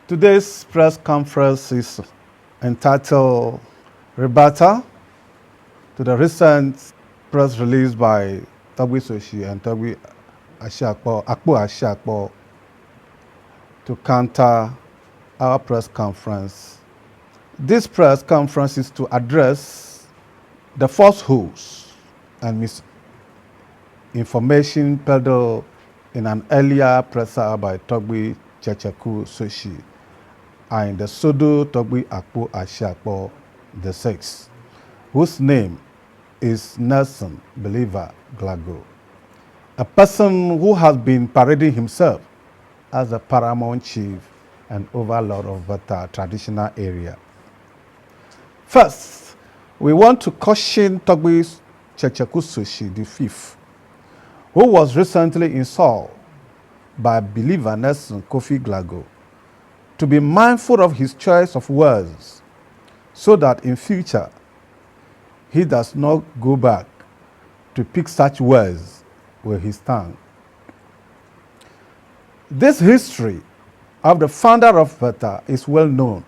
Today's press conference is entitled Rebuttal to the recent press release by Akpo Soshi and Akpo Ashiakpor to counter our press conference. This press conference is to address the falsehoods and misinformation peddled in an earlier presser by Akpo Soshi and the Sodo Akpo Ashiakpor VI, whose name is Nelson Believer Glago, a person who has been parading himself as the Paramount chief and overlord of Weta Traditional Area. First, we want to caution Akpo Soshi V, who was recently installed by believer Nelson Kofi Glago, to be mindful of his choice of words so that in future he does not go back to pick such words with his tongue. This history of the founder of Weta is well known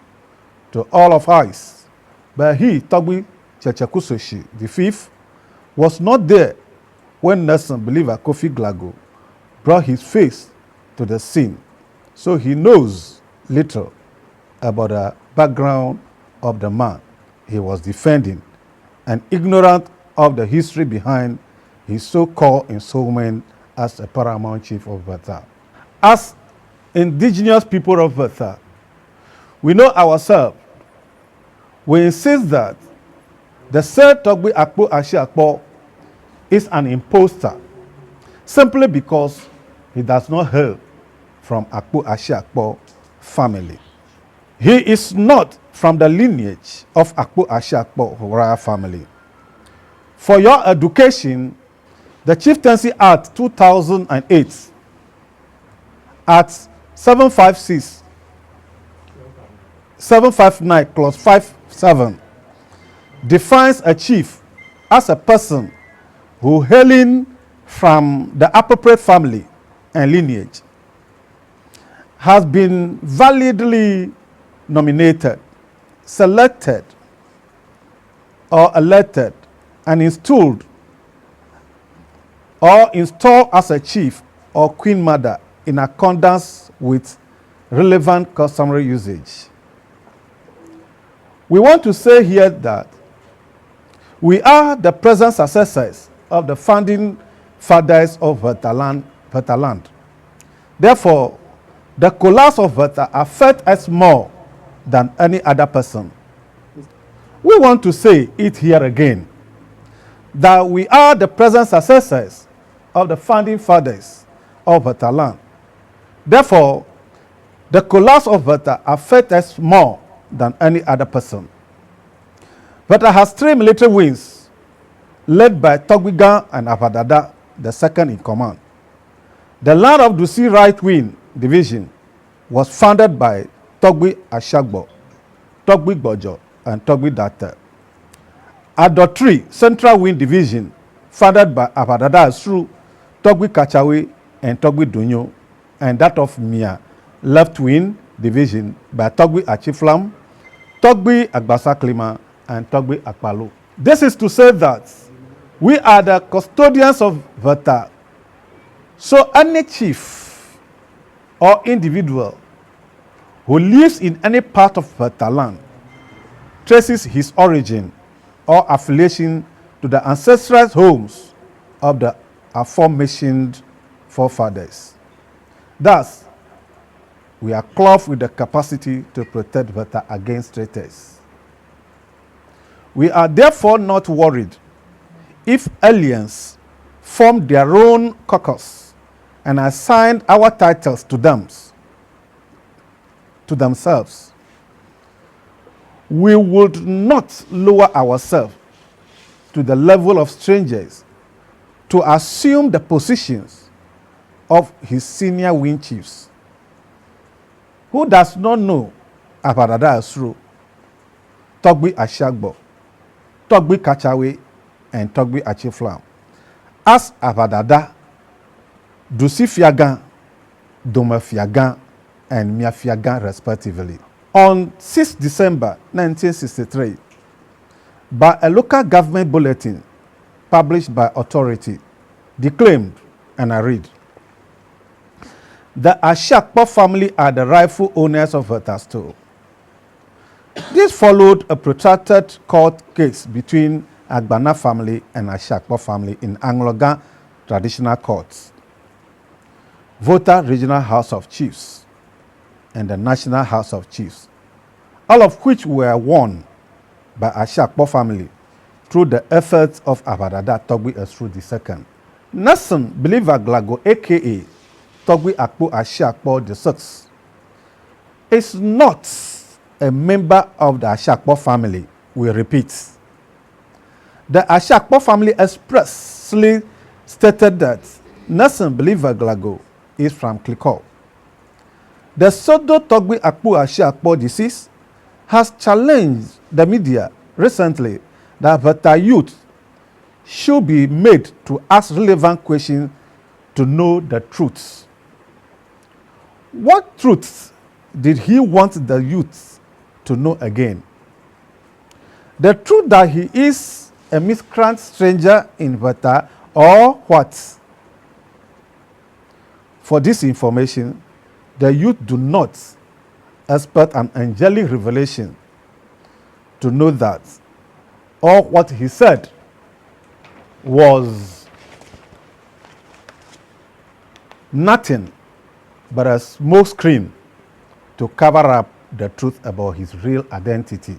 to all of us, but he, Akpo Soshi V, was not there when Nelson Believer Kofi Glago brought his face to the scene, so he knows little about the background of the man he was defending and ignorant of the history behind his so-called installment as a Paramount chief of Weta. As indigenous people of Weta, we know ourselves. We insist that the said Akpo Ashiakpor is an imposter simply because he does not hail from Akpo Ashiakpor family. He is not from the lineage of Akpo Ashiakpor royal family. For your education, the Chieftaincy Act 2008 at 759 clause 57 defines a chief as a person who hailing from the appropriate family and lineage has been validly nominated, selected, or elected and installed as a chief or queen mother in accordance with relevant customary usage. We want to say here that we are the present successors of the founding fathers of Weta land. Therefore, the collapse of Weta affects us more than any other person. We want to say it here again, that we are the present successors of the founding fathers of Weta land. Therefore, the collapse of Weta affects us more than any other person. Weta has 3 military wings led by Togbigan and Abadada, the second in command. The land of Dusi Right Wing Division was founded by Akpo Ashiakpor, Akpo Bojo, and Akpo Data. Adotri Central Wing Division, founded by Abadada Asru, Akpo Kachawe, and Akpo Dunyo, and that of Mia Left Wing Division by Akpo Achiflam, Akpo Agbasa Klima, and Akpo Akpalu. This is to say that we are the custodians of Weta. So any chief or individual who lives in any part of Weta land traces his origin or affiliation to the ancestral homes of the aforementioned forefathers. Thus, we are clothed with the capacity to protect Weta against traitors. We are therefore not worried if aliens form their own caucus and assigned our titles to themselves. We would not lower ourselves to the level of strangers to assume the positions of his senior wing chiefs. Who does not know Abadada Asru, Akpo Ashiakpor, Akpo Kachawe, and Akpo Achiflam, as Abadada, Dusi Fiagan, Doma Fiagan, and Miafiagan, respectively. On 6 December 1963, by a local government bulletin published by authority, declaimed, and I read, the Ashiakpor family are the rightful owners of Weta Store. This followed a protracted court case between Agbana family and Ashiakpor family in Weta Traditional Courts, Weta Regional House of Chiefs, and the National House of Chiefs, all of which were won by Ashiakpor family through the efforts of Abadada Togbi Esru II. Nelson Believer Glago, aka Togbi Akpo Ashiakpor VI, is not a member of the Ashiakpor family, we repeat. The Ashiakpor family expressly stated that Nelson Believer Glago is from Klikor. The pseudo Togbi Akpo Ashiakpor deceased has challenged the media recently that Weta youth should be made to ask relevant questions to know the truth. What truths did he want the youth to know again? The truth that he is a miscreant stranger in Weta, or what? For this information, the youth do not expect an angelic revelation to know that all what he said was nothing but a smoke screen to cover up the truth about his real identity.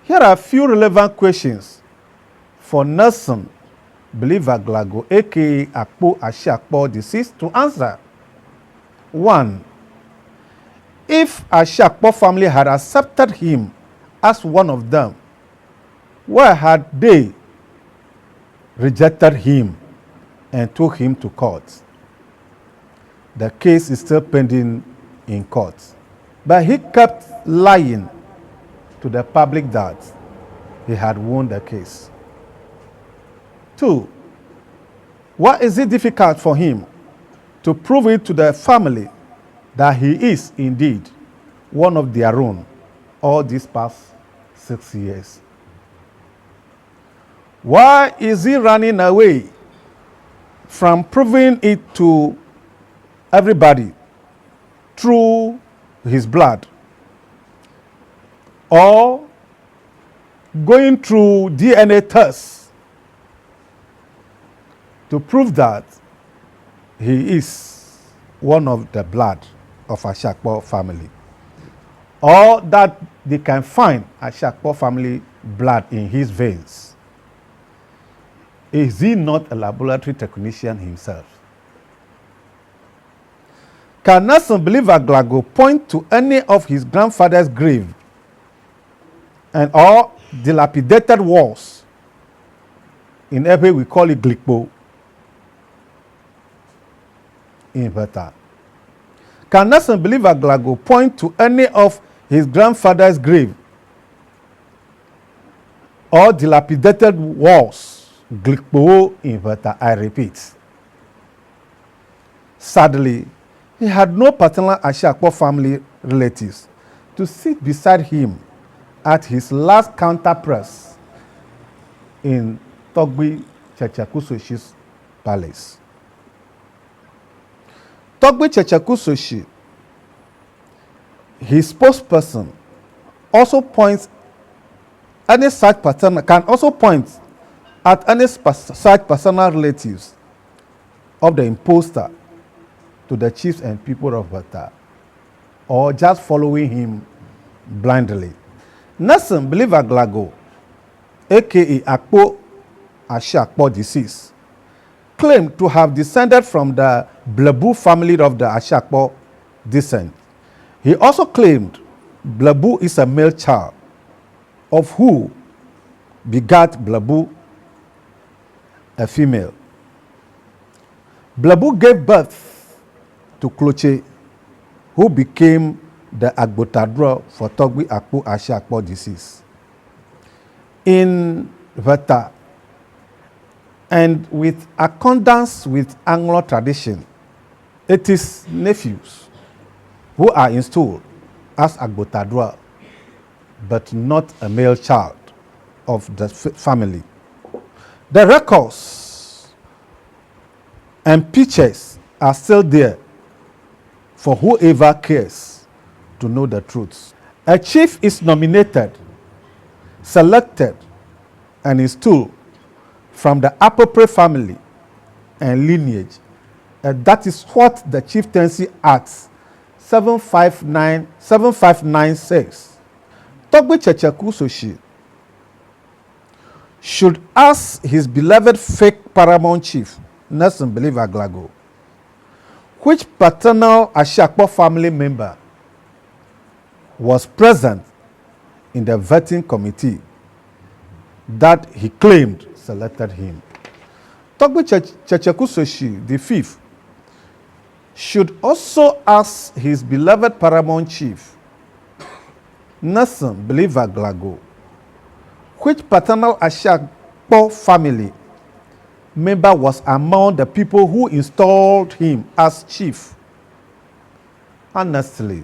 Here are a few relevant questions for Nelson Believer Glago, aka Akpo Ashiakpor deceased, to answer. 1. If Ashiakpor family had accepted him as one of them, why had they rejected him and took him to court? The case is still pending in court, but he kept lying to the public that he had won the case. 2. Why is it difficult for him to prove it to the family that he is indeed one of their own all these past 6 years? Why is he running away from proving it to everybody through his blood, or going through DNA tests to prove that he is one of the blood of Ashiakpor family, or that they can find Ashiakpor family blood in his veins? Is he not a laboratory technician himself? Can Nelson Believer Glago point to any of his grandfather's grave and or dilapidated walls, in Ebe we call it Glikpo, in Weta? Can Nelson Believer Glago point to any of his grandfather's grave or dilapidated walls, Glikpo, in Weta? I repeat. Sadly, he had no paternal Ashiakpor family relatives to sit beside him at his last counter press in Togbi Chechekusoshi's palace. Togbi Chechekusoshi, his spokesperson, also points any such paternal, can also point at any such personal relatives of the imposter to the chiefs and people of Weta, or just following him blindly. Nelson Believer Glago, aka Akpo Ashiakpor deceased, claimed to have descended from the Blebu family of the Ashiakpor descent. He also claimed Blebu is a male child, of who begat Blebu a female. Blebu gave birth to Kloche, who became the Agbotadro for Togbi Akpo Ashiakpor deceased. In Weta, and with accordance with Anglo tradition, it is nephews who are installed as Agbotadua, but not a male child of the family. The records and pictures are still there for whoever cares to know the truth. A chief is nominated, selected, and installed from the appropriate family and lineage. That is what the Chieftaincy Act 759 says. Togbe Checheku Soshi should ask his beloved fake Paramount chief, Nelson Believer Glago, which paternal Ashiakpor family member was present in the vetting committee that he claimed selected him. Togbe Checheku Soshi, the fifth, should also ask his beloved Paramount chief, Nelson Believer Glago, which paternal Ashiakpor family member was among the people who installed him as chief. Honestly,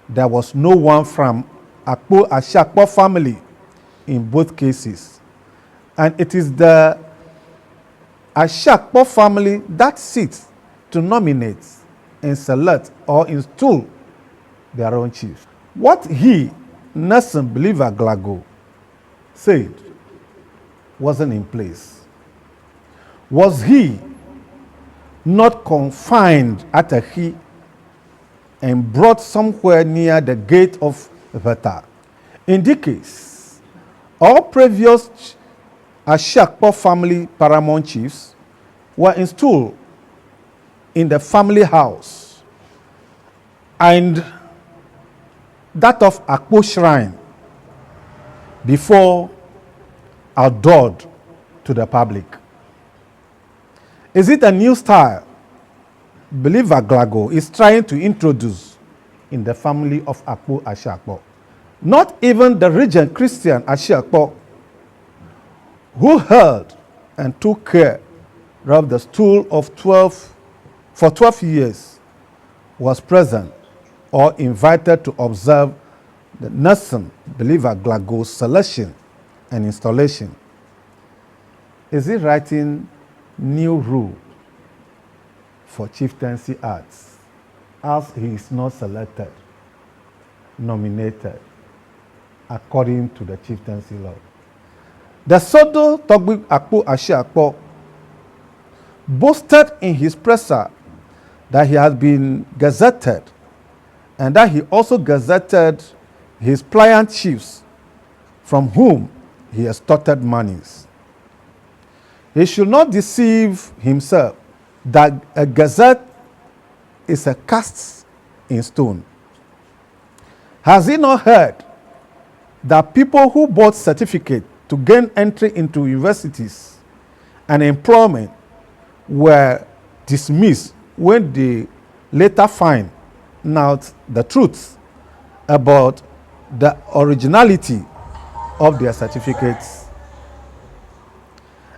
there was no one from Akpo Ashiakpor family in both cases. And it is the Ashiakpor family that sits to nominate and select or install their own chief. What he, Nelson Believer Glago, said wasn't in place. Was he not confined at a he and brought somewhere near the gate of Weta? In this case, all previous Ashiakpor family Paramount chiefs were installed in the family house and that of Akpo Shrine before adored to the public. Is it a new style Believer Glago is trying to introduce in the family of Akpo Ashiakpor? Not even the regent Christian Ashiakpor, who held and took care of the stool of 12 for 12 years, was present or invited to observe the Nelson Believer Glago's selection and installation. Is he writing new rule for chieftaincy acts as he is not selected, nominated according to the chieftaincy law? The Sodo Togbe Akpo Ashiakpor boasted in his presser that he has been gazetted and that he also gazetted his pliant chiefs from whom he extorted monies. He should not deceive himself that a gazette is a cast in stone. Has he not heard that people who bought certificates to gain entry into universities and employment were dismissed when they later find out the truth about the originality of their certificates?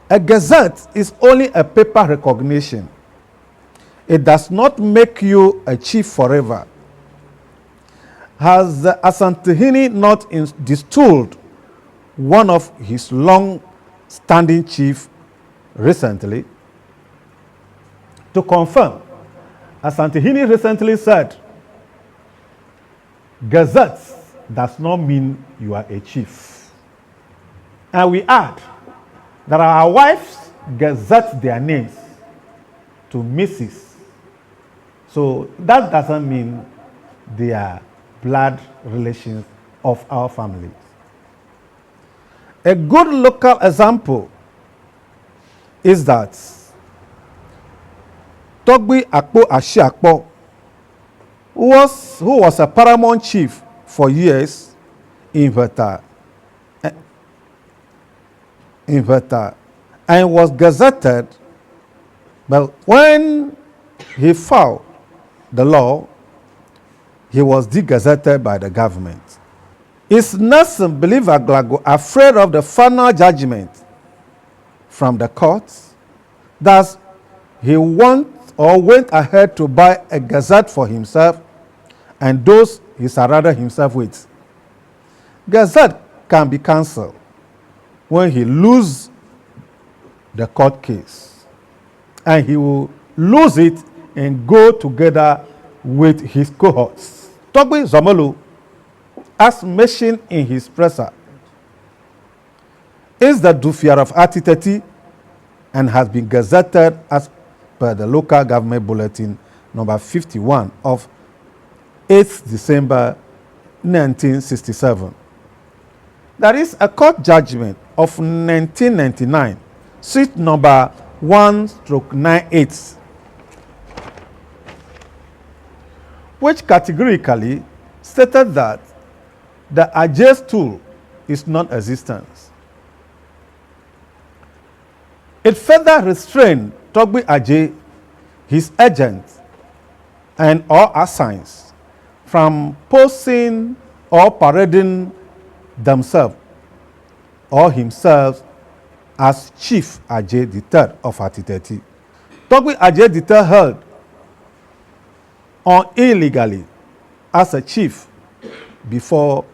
A gazette is only a paper recognition. It does not make you a chief forever. Has Asantehene not installed one of his long-standing chiefs recently? To confirm, Asantehene recently said, gazette does not mean you are a chief. And we add that our wives gazette their names to Mrs. So that doesn't mean they are blood relations of our families. A good local example is that Togbe Akpo Ashiakpor, who was a Paramount chief for years in Weta, and was gazetted, but when he filed the law, he was degazetted by the government. Is Nelson Believer Glago afraid of the final judgment from the courts? Thus, he went ahead to buy a gazette for himself and those he surrounded himself with. Gazette can be cancelled when he loses the court case, and he will lose it and go together with his cohorts. Togbe Zomolo, as mentioned in his presser, is the Duffier of Atitati and has been gazetted as per the local government bulletin number 51 of 8th December 1967. There is a court judgment of 1999, suit number 1/98, which categorically stated that the Ajay's tool is non-existent. It further restrained Togbe Ajay, his agent, and all assigns from posing or parading themselves or himself as Chief Ajay III of Atitati. Togbe Ajay III held on illegally as a chief before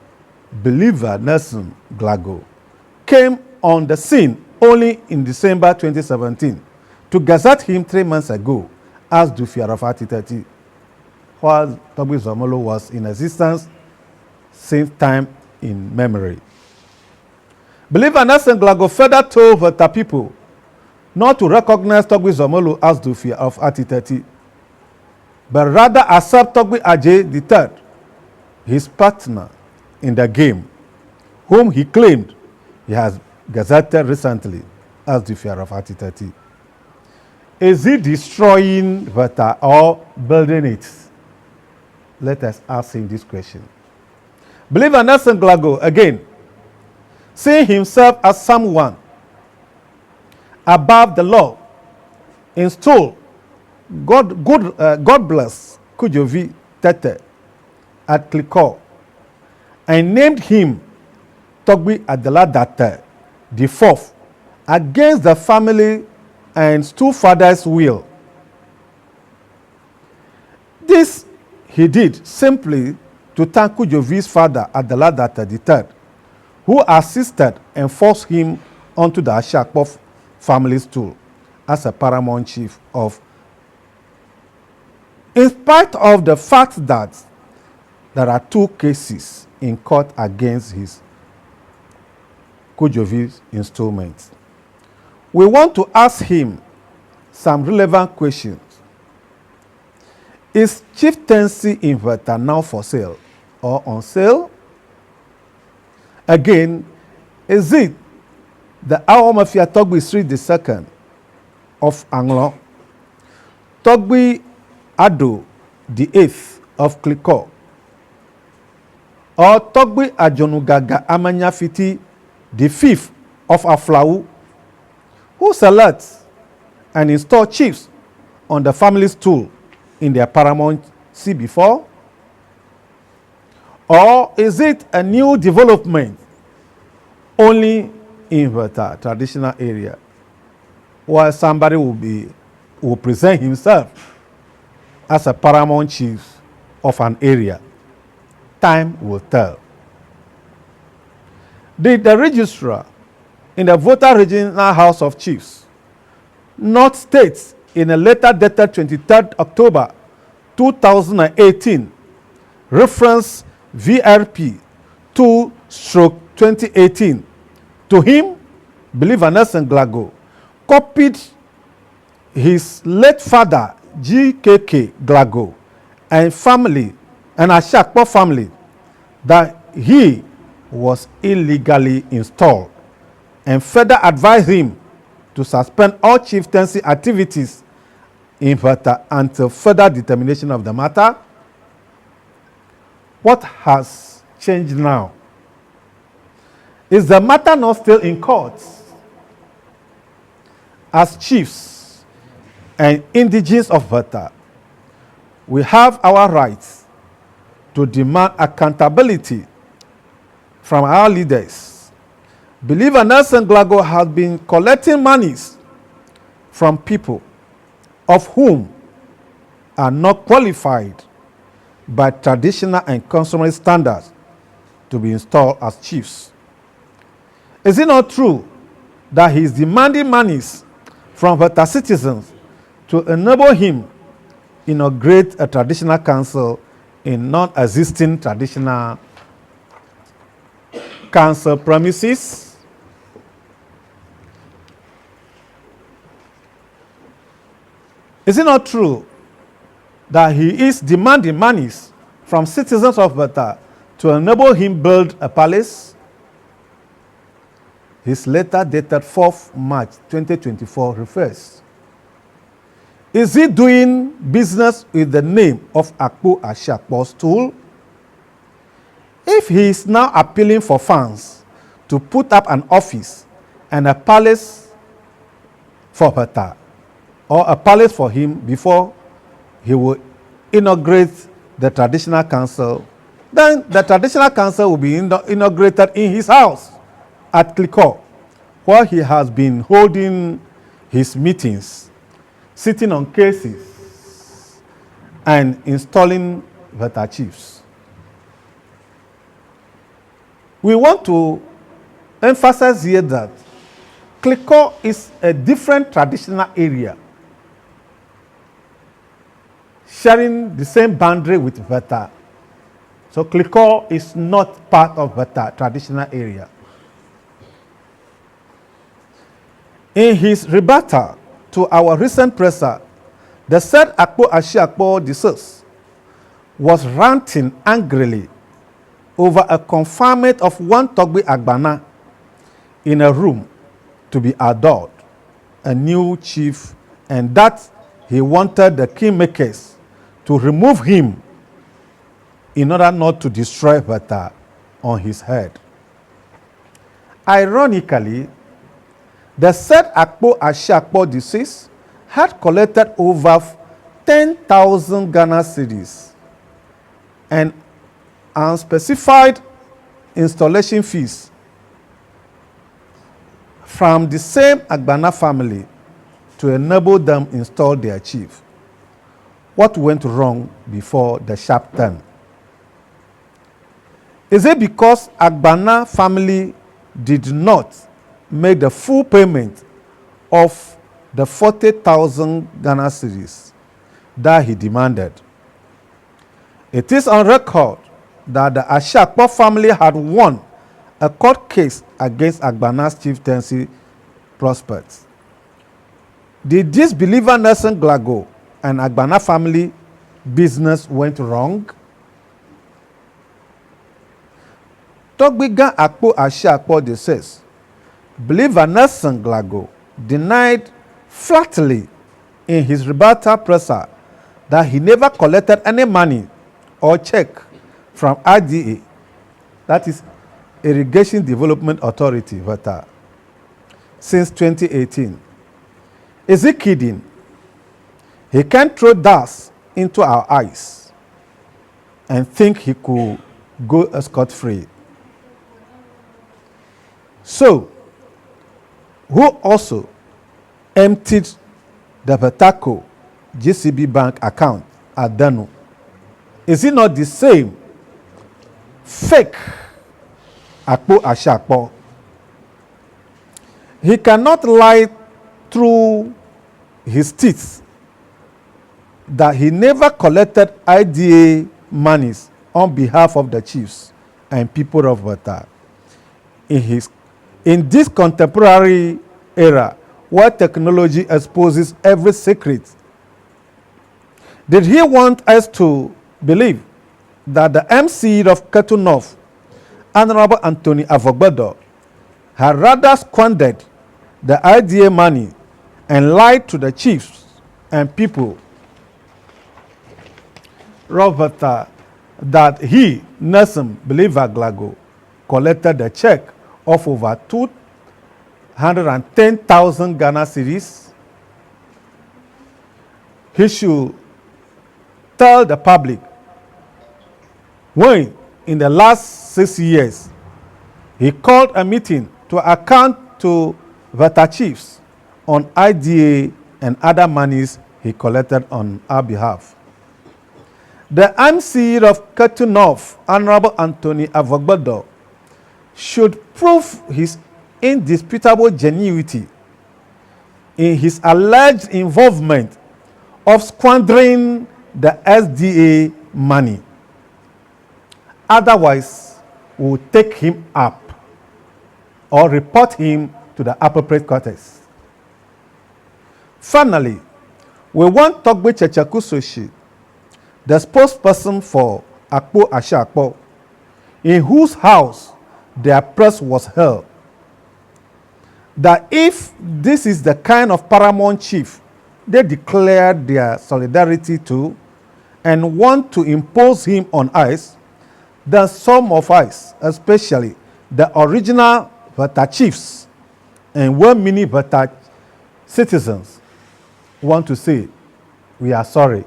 believer Nelson Glago came on the scene only in December 2017 to gazette him 3 months ago as Duffier of Atitati, while Togbe Zomolo was in existence since time in memory. Believer Nelson Glago further told Weta people not to recognize Togbe Zomolo as Duffier of Atitati, but rather accept Togbe Ajay III, his partner in the game, whom he claimed he has gazetted recently as Duffier of Atitati. Is he destroying Weta or building it? Let us ask him this question. Believer Nelson Glago, again, seeing himself as someone above the law, installed God bless Kujovi Tete at Kliko and named him Togbe Adeladate the fourth against the family and two fathers' will. This he did simply to thank Kujovi's father Adeladate the third, who assisted and forced him onto the Ashiakpor family stool as a paramount chief of. In spite of the fact that there are 2 cases in court against his Kujovi's installment, we want to ask him some relevant questions. Is chieftaincy in Weta now for sale or on sale? Again, is it the Awamafia Togbe Street II of Anglo, Togbe Ado the 8th of Kliko, or Togbe Ajonugaga Amanyafiti the 5th of Aflau, who select and install chiefs on the family stool in their paramount see before? Or is it a new development only in Weta Traditional Area, where somebody will present himself as a paramount chief of an area? Time will tell. Did the registrar in the Weta Regional House of Chiefs not state in a letter dated 23rd October 2018, reference VRP 2/2018, to him, Believer Nelson Glago copied his late father GKK Glago and family and Ashiakpor family that he was illegally installed, and further advised him to suspend all chieftaincy activities in Weta until further determination of the matter? What has changed now? Is the matter not still in court? As chiefs and indigenes of Weta, we have our rights to demand accountability from our leaders. Believer Nelson Glago has been collecting monies from people of whom are not qualified by traditional and customary standards to be installed as chiefs. Is it not true that he is demanding monies from Weta citizens to enable him inaugurate a traditional council in non-existing traditional council premises? Is it not true that he is demanding monies from citizens of Weta to enable him build a palace? His letter dated 4th March 2024 refers. Is he doing business with the name of Akpo Ashiakpor's tool? If he is now appealing for funds to put up an office and a palace for Weta, or a palace for him before he will inaugurate the traditional council, then the traditional council will be inaugurated in his house at Kliko, where he has been holding his meetings, sitting on cases, and installing Weta chiefs. We want to emphasize here that Kliko is a different traditional area, sharing the same boundary with Weta. So Kliko is not part of Weta traditional area. In his rebuttal to our recent presser, the said Akpo Ashiakpor deceased was ranting angrily over a confinement of one Togbe Agbana in a room to be adored, a new chief, and that he wanted the kingmakers to remove him in order not to destroy Weta on his head. Ironically, the said Akpo Ashiakpor deceased had collected over 10,000 Ghana cedis and unspecified installation fees from the same Agbana family to enable them install their chief. What went wrong before the sharp turn? Is it because Agbana family did not make the full payment of the 40,000 Ghana cedis that he demanded? It is on record that the Ashiakpor family had won a court case against Agbana's chieftaincy prospects. Did this believer Nelson Glago and Agbana family business went wrong? Togbiga Akpo Ashiakpor says, believer Nelson Glago denied flatly in his rebuttal presser that he never collected any money or check from IDA, that is Irrigation Development Authority, Weta, since 2018. Is he kidding? He can't throw dust into our eyes and think he could go scot-free. So, who also emptied the Wetaco GCB bank account at Dano? Is it not the same fake Akpo Ashiakpor? He cannot lie through his teeth that he never collected IDA monies on behalf of the chiefs and people of Weta. In this contemporary era where technology exposes every secret, did he want us to believe that the MC of Ketu North, Honorable Anthony Avogbedo, had rather squandered the IDA money and lied to the chiefs and people Weta that he, Nelson Believer Glago, collected the check of over 210,000 Ghana cedis? He should tell the public when in the last 6 years he called a meeting to account to Weta chiefs on IDA and other monies he collected on our behalf. The MC of Ketu North, Honorable Anthony Avogbodo, should prove his indisputable genuity in his alleged involvement of squandering the SDA money. Otherwise, we will take him up or report him to the appropriate quarters. Finally, we want Togbe Chechekusoshi, the spokesperson for Akpo Ashiakpor, in whose house their press was held, that if this is the kind of Paramount chief they declared their solidarity to and want to impose him on us, then some of us, especially the original Weta chiefs and well-meaning Weta citizens, want to say, we are sorry.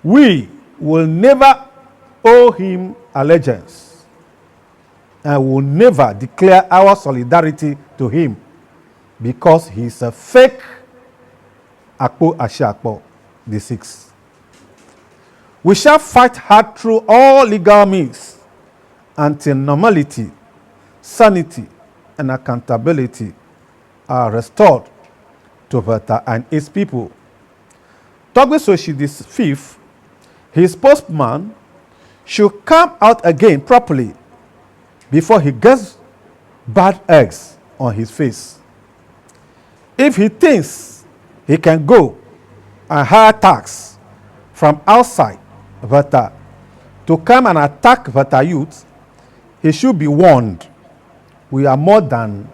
We will never owe him allegiance and will never declare our solidarity to him because he is a fake Akpo Ashiakpor the Sixth. We shall fight hard through all legal means until normality, sanity, and accountability are restored to Weta and its people. Togbe Soshi the Fifth, his postman, should come out again properly before he gets bad eggs on his face. If he thinks he can go and hire tax from outside Weta to come and attack Weta youth, he should be warned. We are more than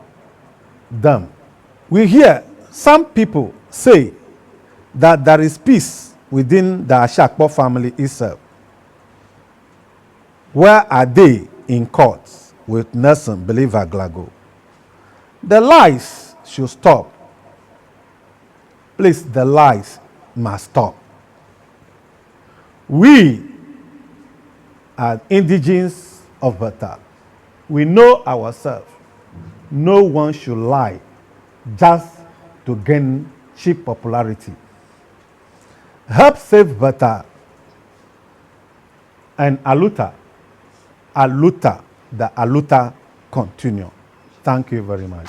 them. We hear some people say that there is peace within the Ashiakpor family itself. Where are they in courts with Nelson Believer Glago? The lies should stop. Please, the lies must stop. We are indigenes of Weta. We know ourselves. No one should lie just to gain cheap popularity. Help save Weta and Aluta. The Aluta continue. Thank you very much.